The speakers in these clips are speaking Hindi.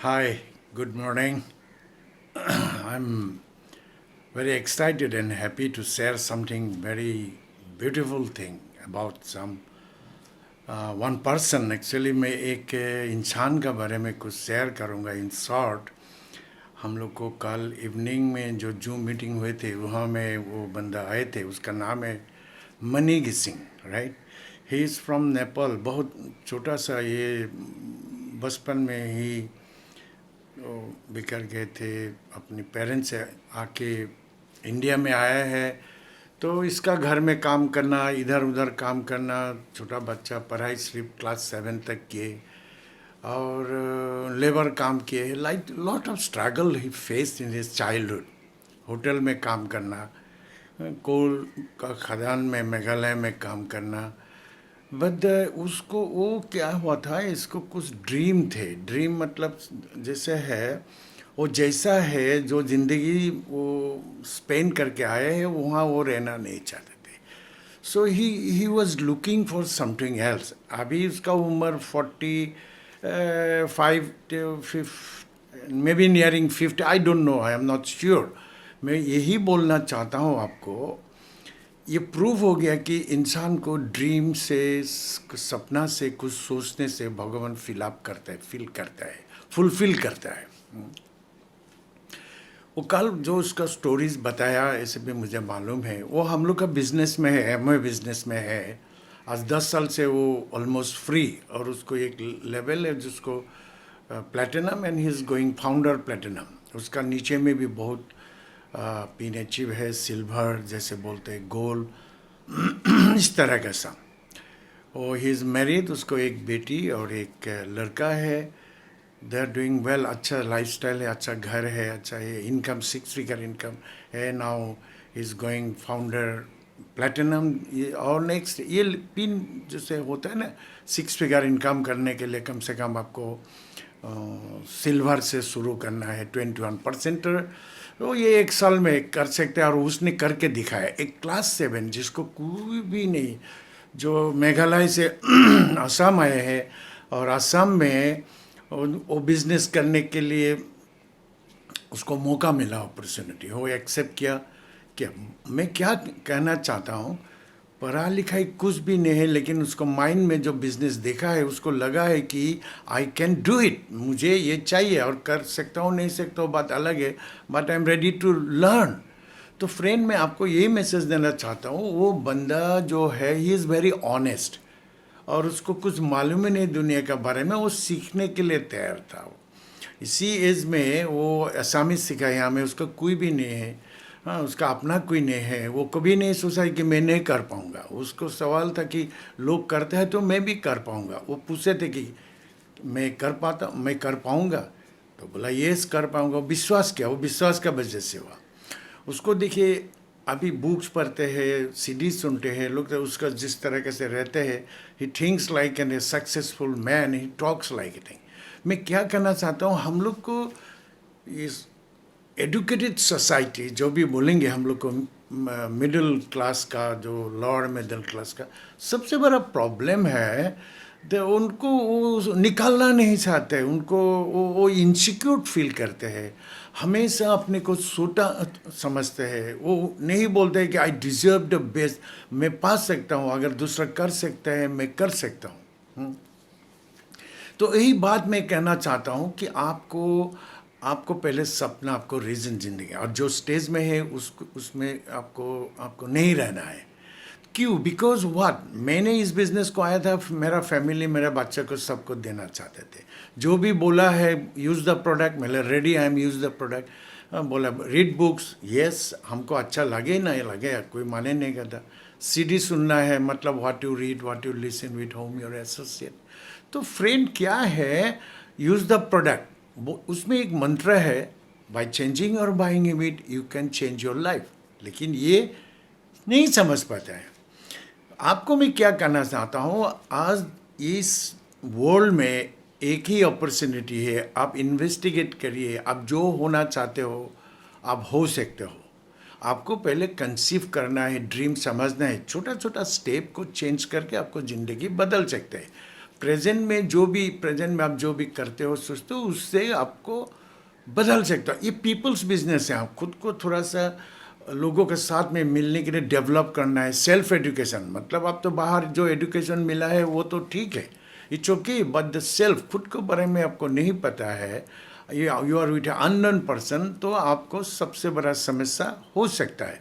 Hi, good morning. I'm very excited and happy to share something very beautiful thing about some one person. Actually, मैं एक इंसान का बारे में कुछ शेयर करूँगा इन शॉर्ट. हम लोग को कल इवनिंग में जो जूम मीटिंग हुए थे वहाँ में वो बंदा आए थे. उसका नाम है money Singh, right. He is from Nepal. बहुत छोटा सा ये बचपन में ही वो बिखर गए थे. अपने पेरेंट्स से आके इंडिया में आया है. तो इसका घर में काम करना, इधर उधर काम करना, छोटा बच्चा पढ़ाई सिर्फ क्लास 7 तक किए और लेबर काम किए. Like lot of struggle he face in his childhood. Hotel में काम करना, कोल का खदान में मेघालय में काम करना. बट उसको वो क्या हुआ था, इसको कुछ ड्रीम थे. ड्रीम मतलब जैसे है वो जैसा है जो ज़िंदगी वो स्पेंड करके आए हैं वहाँ वो रहना नहीं चाहते थे. So he was looking for something else. अभी उसका उम्र 45 maybe nearing 50. I don't know, I am not sure. मैं यही बोलना चाहता हूँ आपको. ये प्रूव हो गया कि इंसान को ड्रीम से, सपना से, कुछ सोचने से भगवान फिलअप करता है, फुलफिल करता है. वो कल जो उसका स्टोरीज बताया ऐसे भी मुझे मालूम है. वो हम लोग का बिजनेस में है, एमवे बिजनेस में है. आज 10 साल से वो ऑलमोस्ट फ्री. और उसको एक लेवल है जिसको platinum, and he is going founder platinum. उसका नीचे में भी बहुत पिन अचीव है, सिल्वर जैसे बोलते हैं, गोल्ड, इस तरह का सा. और ही इज़ मैरिड. उसको एक बेटी और एक लड़का है. They are doing well. अच्छा लाइफस्टाइल है, अच्छा घर है, अच्छा है, इनकम 6 फिगर इनकम है. Now is going founder platinum. और नेक्स्ट ये पिन जैसे होता है ना, 6 फिगर इनकम करने के लिए कम से कम आपको सिल्वर से शुरू करना है. 21%. तो ये 1 साल में कर सकते हैं. और उसने करके दिखाया. एक क्लास 7 जिसको कोई भी नहीं, जो मेघालय से असम आए हैं और असम में वो बिजनेस करने के लिए उसको मौका मिला, अपॉर्चुनिटी, वो एक्सेप्ट किया. क्या मैं क्या कहना चाहता हूँ, पढ़ा लिखाई कुछ भी नहीं है, लेकिन उसको माइंड में जो बिजनेस देखा है उसको लगा है कि आई कैन डू इट, मुझे ये चाहिए और कर सकता हूँ, नहीं सकता हूँ बात अलग है, but I am ready to learn. तो फ्रेंड मैं आपको यही मैसेज देना चाहता हूँ. वो बंदा जो है ही इज़ वेरी ऑनेस्ट और उसको कुछ मालूम ही नहीं दुनिया के बारे में. वो सीखने के लिए तैयार था. वो इसी एज में वो असामी सीखा. यहाँ में उसका कोई भी नहीं है. हाँ, उसका अपना कोई नहीं है. वो कभी नहीं सोचा कि मैं नहीं कर पाऊँगा. उसको सवाल था कि लोग करते हैं तो मैं भी कर पाऊँगा. वो पूछे थे कि मैं कर पाऊँगा. तो बोला यस कर पाऊँगा. विश्वास किया. वो विश्वास का वजह से हुआ. उसको देखिए, अभी बुक्स पढ़ते हैं, सीडी सुनते हैं लोग, तो उसका जिस तरह से रहते हैं, he thinks like an a successful man, he talks like it. मैं क्या कहना चाहता हूँ, हम लोग को इस एडुकेटेड सोसाइटी जो भी बोलेंगे, हम लोग को मिडिल क्लास का, जो लोअर मिडिल क्लास का सबसे बड़ा प्रॉब्लम है, तो उनको वो निकालना नहीं चाहते. उनको वो इनसिक्योर फील करते हैं. हमेशा अपने को छोटा समझते हैं. वो नहीं बोलते हैं कि आई डिजर्व द बेस्ट, मैं पा सकता हूँ, अगर दूसरा कर सकता है मैं कर सकता हूँ. तो यही बात मैं कहना चाहता हूँ कि आपको पहले सपना, आपको रीजन जिंदगी, और जो स्टेज में है उसमें आपको नहीं रहना है. क्यों? बिकॉज व्हाट, मैंने इस बिज़नेस को आया था, मेरा फैमिली, मेरा बच्चा को सबको देना चाहते थे. जो भी बोला है यूज़ द प्रोडक्ट, मैं ready I am use the product. बोला रीड बुक्स, यस, हमको अच्छा लगे नहीं लगे कोई माने नहीं करता. सीडी सुनना है, मतलब what you read, what you listen with home your associate. तो फ्रेंड क्या है, यूज़ द प्रोडक्ट. उसमें एक मंत्र है, बाय चेंजिंग और buying it you can change your life. लेकिन ये नहीं समझ पाता है. आपको मैं क्या कहना चाहता हूँ, आज इस वर्ल्ड में एक ही अपॉर्चुनिटी है. आप इन्वेस्टिगेट करिए. आप जो होना चाहते हो आप हो सकते हो. आपको पहले कंसीव करना है, ड्रीम समझना है. छोटा छोटा स्टेप को चेंज करके आपको ज़िंदगी बदल सकते हैं. प्रेजेंट में आप जो भी करते हो सोचते हो उससे आपको बदल सकते हो। ये पीपल्स बिजनेस है। आप खुद को थोड़ा सा लोगों के साथ में मिलने के लिए डेवलप करना है। सेल्फ एजुकेशन मतलब आप तो बाहर जो एजुकेशन मिला है वो तो ठीक है, it's okay, but the self खुद के बारे में आपको नहीं पता है, you are with unknown person, तो आपको सबसे बड़ा समस्या हो सकता है।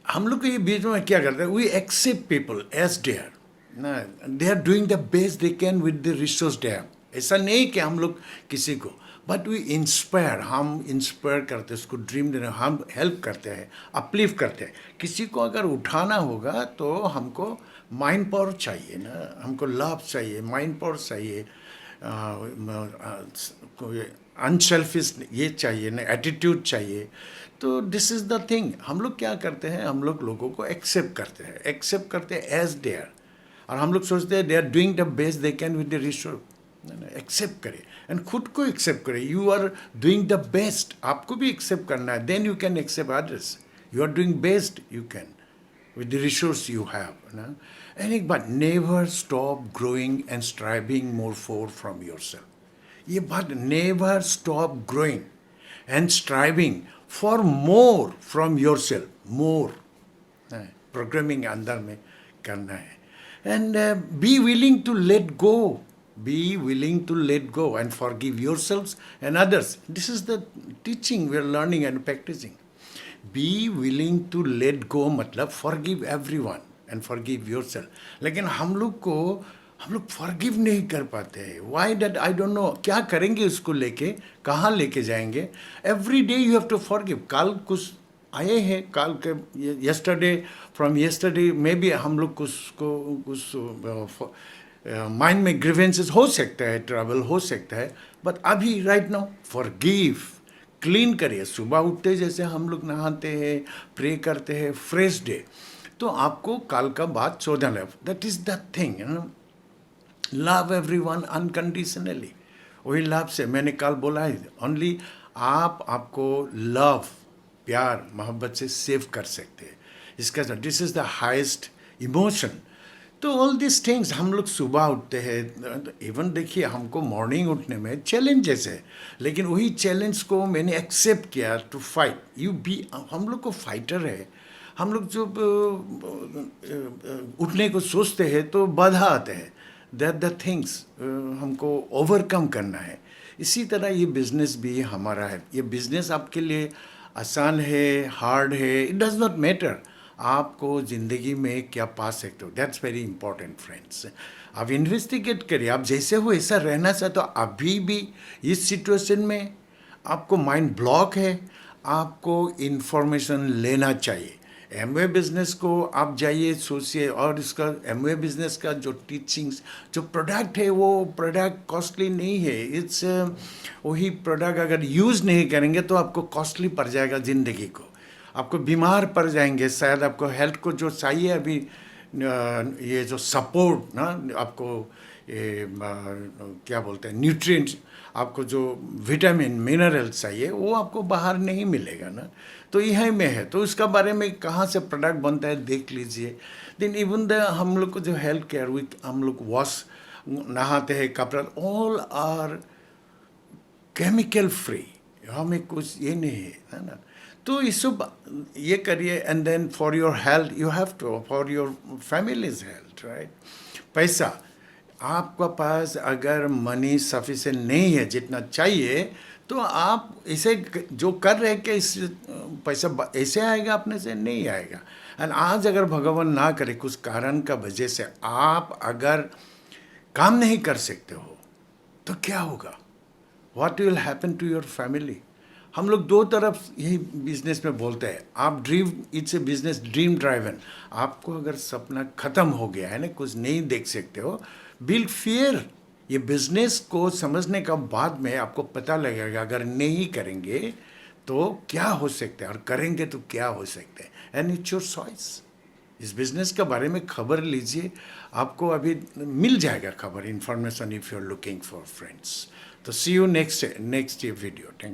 हम लोग ये बीच में क्या करते हैं, we accept people as there ना, they are doing the best they can with the resource they have. ऐसा नहीं कि हम लोग किसी को, बट वी इंस्पायर, हम इंस्पायर करते हैं उसको, ड्रीम देने हम हेल्प करते हैं, अपलिफ्ट करते हैं। किसी को अगर उठाना होगा तो हमको माइंड पावर चाहिए ना, हमको लव चाहिए, माइंड पावर चाहिए, अनसेल्फिश ये चाहिए ना, एटीट्यूड चाहिए। तो दिस इज़ द थिंग। हम लोग क्या करते हैं, हम लोग लोगों को एक्सेप्ट करते हैं एज दे आर, और हम लोग सोचते हैं they are doing the best they can with the resource. Accept करें एंड खुद को एक्सेप्ट करें, you are doing the best, आपको भी एक्सेप्ट करना है, then you can accept others. You are doing best, you can with the resource you have. But never stop growing and striving more from yourself. ये बात, never stop growing and striving for more from yourself. More programming अंदर में करना है, and be willing to let go. Be willing to let go and forgive yourselves and others. This is the teaching we are learning and practicing. Be willing to let go मतलब forgive everyone and forgive yourself. लेकिन हम लोग forgive नहीं कर पाते हैं. Why that I don't know. क्या करेंगे उसको लेके, कहाँ लेके जाएंगे? Every day you have to forgive. कल कुछ आए हैं, कल के yesterday maybe हम लोग कुछ माइंड में ग्रीवेंसेस हो सकता है, ट्रबल हो सकता है, बट अभी राइट नाउ फॉरगिव, क्लीन करिए। सुबह उठते जैसे हम लोग नहाते हैं, प्रे करते हैं, फ्रेश डे, तो आपको कल का बात सोचना है। That is the thing, love everyone unconditionally. वही लव से मैंने कल बोला है, ओनली आपको लव, प्यार, मोहब्बत से सेव कर सकते हैं। इसका this is the highest emotion. तो ऑल दिस थिंग्स हम लोग सुबह उठते हैं, इवन देखिए हमको मॉर्निंग उठने में चैलेंजेस है, लेकिन वही चैलेंज को मैंने एक्सेप्ट किया टू फाइट। हम लोग को फाइटर है। हम लोग जो उठने को सोचते हैं तो बाधा आते हैं, दैट द थिंग्स हमको ओवरकम करना है। इसी तरह ये बिज़नेस भी हमारा है। ये बिज़नेस आपके लिए आसान है, हार्ड है, इट डज़ नॉट मैटर। आपको ज़िंदगी में क्या पा सकते हो, दैट्स वेरी इंपॉर्टेंट फ्रेंड्स। आप इन्वेस्टिगेट करिए, आप जैसे हो ऐसा रहना चाहते हो। अभी भी इस सिचुएशन में आपको माइंड ब्लॉक है, आपको इन्फॉर्मेशन लेना चाहिए। एमवे बिज़नेस को आप जाइए, सोचिए, और इसका एमवे बिज़नेस का जो टीचिंग्स, जो प्रोडक्ट है वो प्रोडक्ट कॉस्टली नहीं है। इट्स वही प्रोडक्ट अगर यूज़ नहीं करेंगे तो आपको कॉस्टली पड़ जाएगा ज़िंदगी को, आपको बीमार पड़ जाएंगे। शायद आपको हेल्थ को जो चाहिए अभी, ये जो सपोर्ट ना, आपको ये क्या बोलते हैं, न्यूट्रिएंट्स, आपको जो विटामिन मिनरल्स चाहिए वो आपको बाहर नहीं मिलेगा ना, तो यहीं में है। तो इसका बारे में कहाँ से प्रोडक्ट बनता है देख लीजिए। देन इवन द हम लोग को जो हेल्थ केयर विथ हम लोग वॉश, नहाते हैं, कपड़ा, ऑल आर केमिकल फ्री, हमें कुछ ये नहीं है ना। तो ये सब ये करिए, and then for your health you have to, for your family's health, right. पैसा आपका पास अगर मनी सफिशिएंट नहीं है जितना चाहिए, तो आप इसे जो कर रहे हैं कि इस पैसा ऐसे आएगा, अपने से नहीं आएगा। एंड आज अगर भगवान ना करे कुछ कारण का वजह से आप अगर काम नहीं कर सकते हो तो क्या होगा, what will happen to your family. हम लोग दो तरफ यही बिजनेस में बोलते हैं, आप dream, it's a business dream driven. आपको अगर सपना ख़त्म हो गया है ना, कुछ नहीं देख सकते हो, बिल्ड फियर। ये बिजनेस को समझने का बाद में आपको पता लगेगा अगर नहीं करेंगे तो क्या हो सकता है, और करेंगे तो क्या हो सकता है। And it's your choice. इस बिज़नेस के बारे में खबर लीजिए, आपको अभी मिल जाएगा खबर, information, if you are looking for friends. तो see you next video. Thank